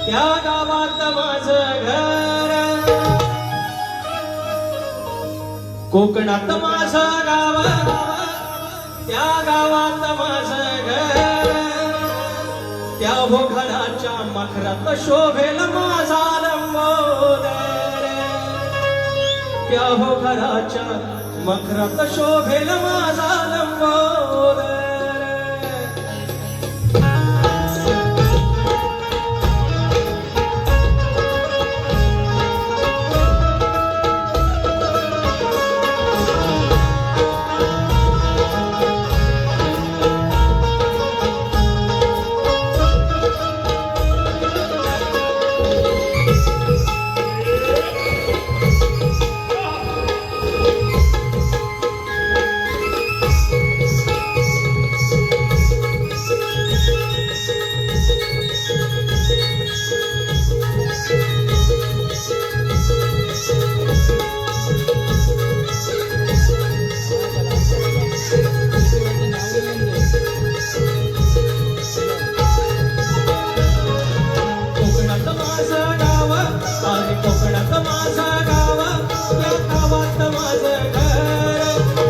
त्या गावात माझं घर, कोकणात माझं गाव, त्या गावात माझं घर, त्या हो घराच्या मखरात शोभेल माझा लंबोदर, त्या हो घराच्या मखरात शोभेल माझा लंबोदर.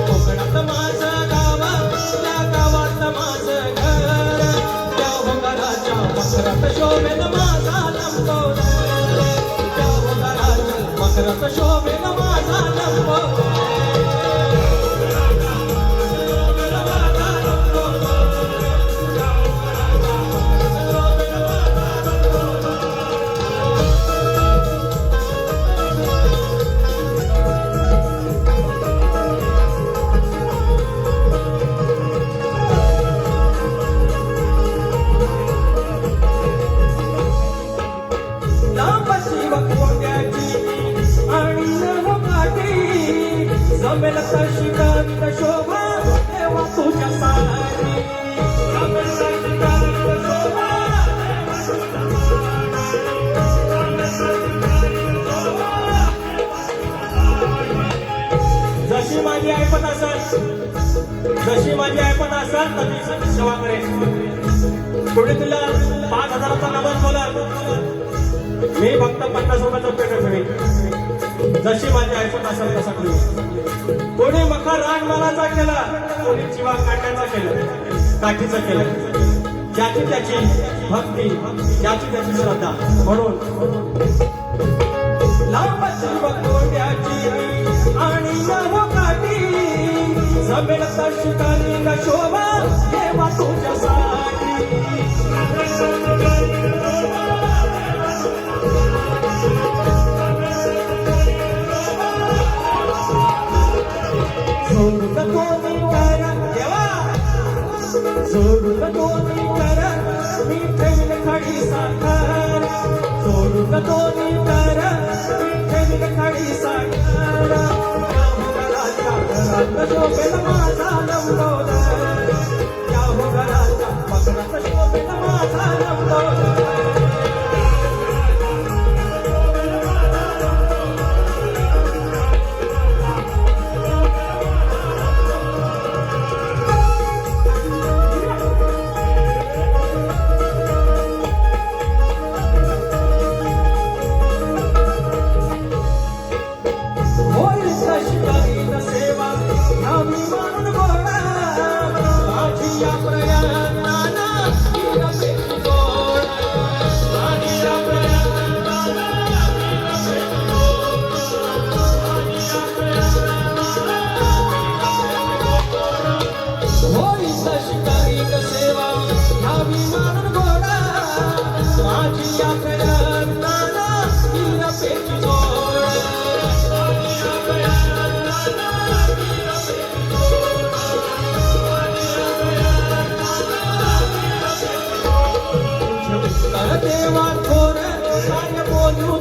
शोभेल माझा लंबोदर, त्या घराच्या मखरात शोभेल माझा लंबोदर. जमेल तशी कवित शोभा देवा तुझ्यासाठी, जमेल तशी कवित शोभा जशी माझी ऐपत असेल, जशी माझी ऐपत असेल तशी सेवा करेन. पुढे तुला 5,000चा नंबर बोला, मी फक्त 50 रुपयाचं पेट्रोल ठेवेन. जशी माझी ऐपत असेल तसा करू. कोणी मखर रागमालाचा केला, कोणी चिवा काट्याचा केलं, काठीचं केलं. ज्याची त्याची भक्ती, ज्याची त्याची श्रद्धा. म्हणून लांब कोट्याची आणि नव काठी, जमेल तशी कवित शोभा देवा तुझ्यासाठी. जोडून दोन्ही कर देवा, जोडून दोन्ही कर मी ठेवील खडी साखर, जोडून दोन्ही कर मी ठेवील खडी साखर. त्या घराच्या मखरात शोभेल माझा लंबोदर, त्या घराच्या मखरात शोभेल माझा लंबोदर. देवा थोर बोलू